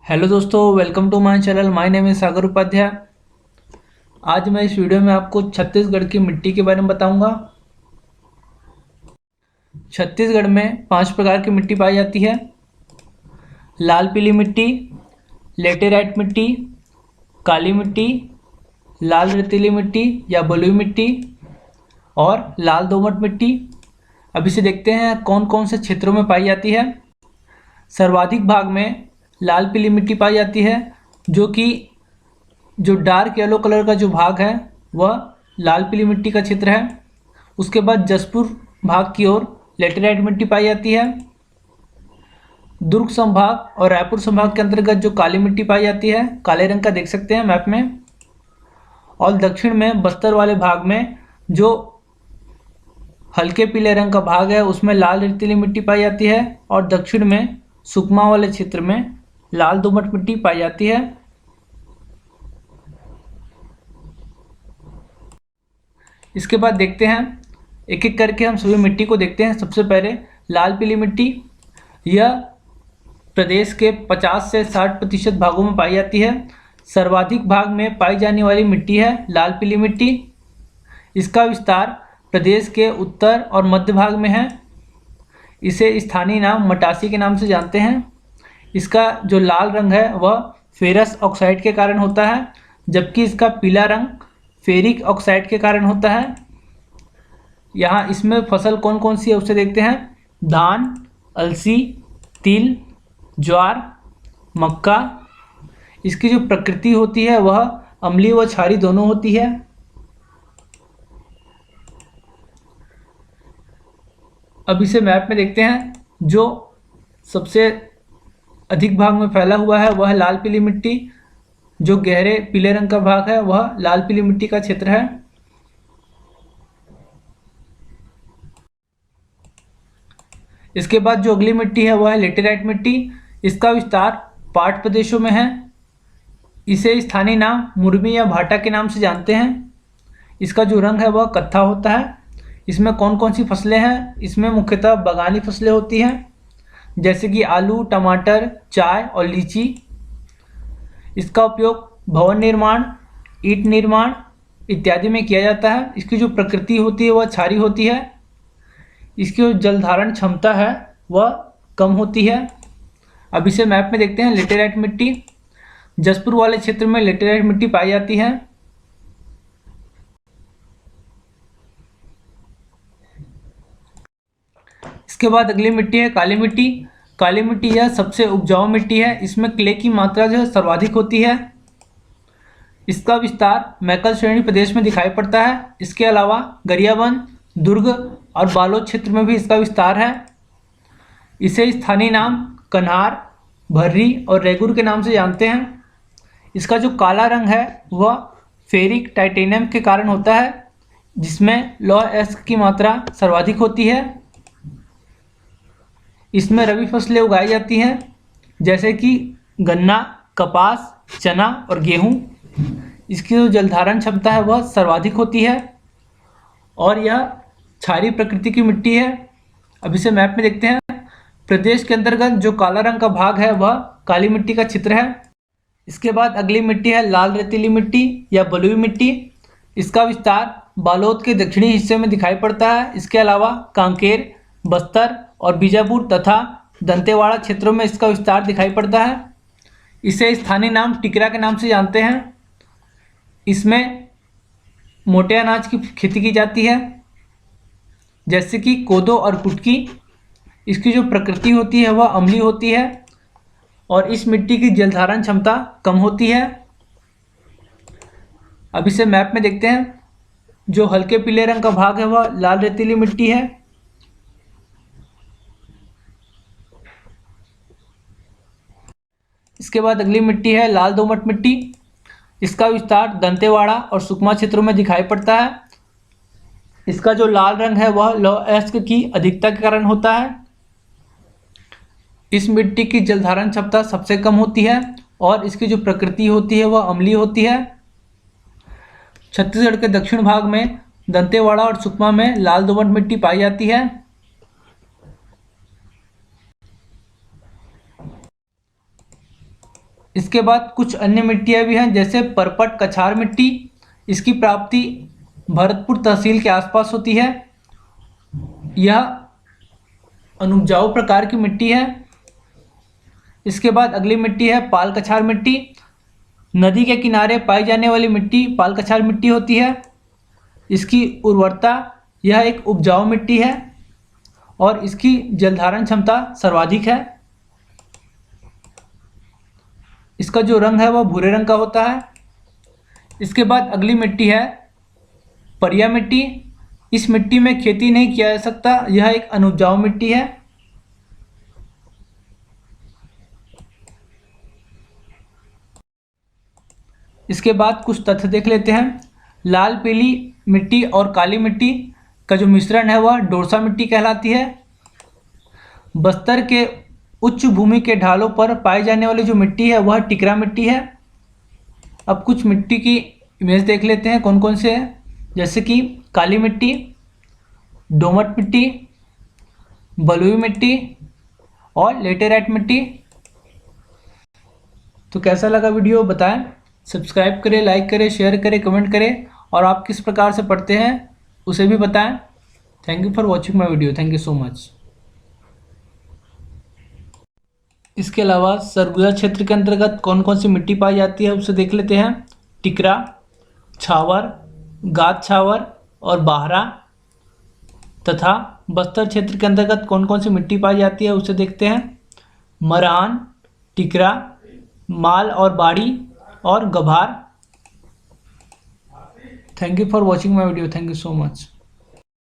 Hello दोस्तों, welcome to my channel. My name is Sagar Upadhyay. आज मैं इस वीडियो में आपको छत्तीसगढ़ की मिट्टी के बारे में बताऊंगा। छत्तीसगढ़ में 5 प्रकार की मिट्टी पाई जाती है। लाल पीली मिट्टी, लेटेराइट मिट्टी, काली मिट्टी, लाल रेतीली मिट्टी या बलुई मिट्टी और लाल दोमट मिट्टी। अब इसे देखते हैं कौन कौन से क्षेत्रों में पाई जाती है। सर्वाधिक भाग में लाल पीली मिट्टी पाई जाती है, जो डार्क येलो कलर का जो भाग है वह लाल पीली मिट्टी का क्षेत्र है। उसके बाद जसपुर भाग की ओर लेटेराइट मिट्टी पाई जाती है। दुर्ग संभाग और रायपुर संभाग के अंतर्गत जो काली मिट्टी पाई जाती है, काले रंग का देख सकते हैं मैप में। और दक्षिण में बस्तर वाले भाग में जो हल्के पीले रंग का भाग है उसमें लाल रेतीली मिट्टी पाई जाती है। और दक्षिण में सुकमा वाले क्षेत्र में लाल दोमट मिट्टी पाई जाती है। इसके बाद देखते हैं एक एक करके हम सभी मिट्टी को देखते हैं। सबसे पहले लाल पीली मिट्टी, यह प्रदेश के 50 से 60% भागों में पाई जाती है। सर्वाधिक भाग में पाई जाने वाली मिट्टी है लाल पीली मिट्टी। इसका विस्तार प्रदेश के उत्तर और मध्य भाग में है। इसे स्थानीय नाम मटासी के नाम से जानते हैं। इसका जो लाल रंग है वह फेरस ऑक्साइड के कारण होता है, जबकि इसका पीला रंग फेरिक ऑक्साइड के कारण होता है। यहाँ इसमें फसल कौन कौन सी है उसे देखते हैं। धान, अलसी, तिल, ज्वार, मक्का। इसकी जो प्रकृति होती है वह अम्लीय व क्षारीय दोनों होती है। अब इसे मैप में देखते हैं। जो सबसे अधिक भाग में फैला हुआ है वह है लाल पीली मिट्टी। जो गहरे पीले रंग का भाग है वह लाल पीली मिट्टी का क्षेत्र है। इसके बाद जो अगली मिट्टी है वह है लेटेराइट मिट्टी। इसका विस्तार पाठ प्रदेशों में है। इसे स्थानीय नाम मुर्मी या भाटा के नाम से जानते हैं। इसका जो रंग है वह कत्था होता है। इसमें कौन कौन सी फसलें हैं? इसमें मुख्यतः बागानी फसलें होती हैं, जैसे कि आलू, टमाटर, चाय और लीची। इसका उपयोग भवन निर्माण, ईंट निर्माण इत्यादि में किया जाता है। इसकी जो प्रकृति होती है वह क्षारीय होती है। इसकी जो जल धारण क्षमता है वह कम होती है। अब इसे मैप में देखते हैं। लेटेराइट मिट्टी, जसपुर वाले क्षेत्र में लेटेराइट मिट्टी पाई जाती है। इसके बाद अगली मिट्टी है काली मिट्टी। काली मिट्टी यह सबसे उपजाऊ मिट्टी है। इसमें क्ले की मात्रा जो है सर्वाधिक होती है। इसका विस्तार मैकल श्रेणी प्रदेश में दिखाई पड़ता है। इसके अलावा गरियाबंद, दुर्ग और बालोद क्षेत्र में भी इसका विस्तार है। इसे स्थानीय नाम कन्हार, भर्री और रेगुर के नाम से जानते हैं। इसका जो काला रंग है वह फेरिक टाइटेनियम के कारण होता है, जिसमें लौह अयस्क की मात्रा सर्वाधिक होती है। इसमें रबी फसलें उगाई जाती हैं, जैसे कि गन्ना, कपास, चना और गेहूँ। इसकी जो जलधारण क्षमता है वह सर्वाधिक होती है और यह क्षारीय प्रकृति की मिट्टी है। अब इसे मैप में देखते हैं। प्रदेश के अंतर्गत जो काला रंग का भाग है वह काली मिट्टी का क्षेत्र है। इसके बाद अगली मिट्टी है लाल रेतीली मिट्टी या बलुई मिट्टी। इसका विस्तार बालोद के दक्षिणी हिस्से में दिखाई पड़ता है। इसके अलावा कांकेर, बस्तर और बीजापुर तथा दंतेवाड़ा क्षेत्रों में इसका विस्तार दिखाई पड़ता है। इसे स्थानीय नाम टिकरा के नाम से जानते हैं। इसमें मोटे अनाज की खेती की जाती है, जैसे कि कोदो और कुटकी। इसकी जो प्रकृति होती है वह अम्लीय होती है और इस मिट्टी की जलधारण क्षमता कम होती है। अब इसे मैप में देखते हैं। जो हल्के पीले रंग का भाग है वह लाल रेतीली मिट्टी है। इसके बाद अगली मिट्टी है लाल दोमट मिट्टी। इसका विस्तार दंतेवाड़ा और सुकमा क्षेत्रों में दिखाई पड़ता है। इसका जो लाल रंग है वह लौह अयस्क की अधिकता के कारण होता है। इस मिट्टी की जलधारण क्षमता सबसे कम होती है और इसकी जो प्रकृति होती है वह अम्लीय होती है। छत्तीसगढ़ के दक्षिण भाग में दंतेवाड़ा और सुकमा में लाल दोमट मिट्टी पाई जाती है। इसके बाद कुछ अन्य मिट्टियाँ भी हैं, जैसे परपट कछार मिट्टी। इसकी प्राप्ति भरतपुर तहसील के आसपास होती है। यह अनुपजाऊ प्रकार की मिट्टी है। इसके बाद अगली मिट्टी है पाल कछार मिट्टी। नदी के किनारे पाई जाने वाली मिट्टी पाल कछार मिट्टी होती है। इसकी उर्वरता, यह एक उपजाऊ मिट्टी है और इसकी जलधारण क्षमता सर्वाधिक है। इसका जो रंग है वह भूरे रंग का होता है। इसके बाद अगली मिट्टी है परिया मिट्टी। इस मिट्टी में खेती नहीं किया जा सकता, यह एक अनुपजाऊ मिट्टी है। इसके बाद कुछ तथ्य देख लेते हैं। लाल पीली मिट्टी और काली मिट्टी का जो मिश्रण है वह डोरसा मिट्टी कहलाती है। बस्तर के उच्च भूमि के ढालों पर पाई जाने वाली जो मिट्टी है वह टिकरा मिट्टी है। अब कुछ मिट्टी की इमेज देख लेते हैं कौन कौन से हैं, जैसे कि काली मिट्टी, दोमट मिट्टी, बलुई मिट्टी और लेटेराइट मिट्टी। तो कैसा लगा वीडियो बताएं। सब्सक्राइब करें, लाइक करें, शेयर करें, कमेंट करें और आप किस प्रकार से पढ़ते हैं उसे भी बताएं। Thank you for watching my video. Thank you so much. इसके अलावा सरगुजा क्षेत्र के अंतर्गत कौन कौन सी मिट्टी पाई जाती है उसे देख लेते हैं। टिकरा, छावर, गाद छावर और बाहरा। तथा बस्तर क्षेत्र के अंतर्गत कौन कौन सी मिट्टी पाई जाती है उसे देखते हैं। मरान, टिकरा, माल और बाड़ी और गभार। Thank you for watching my video. Thank you so much.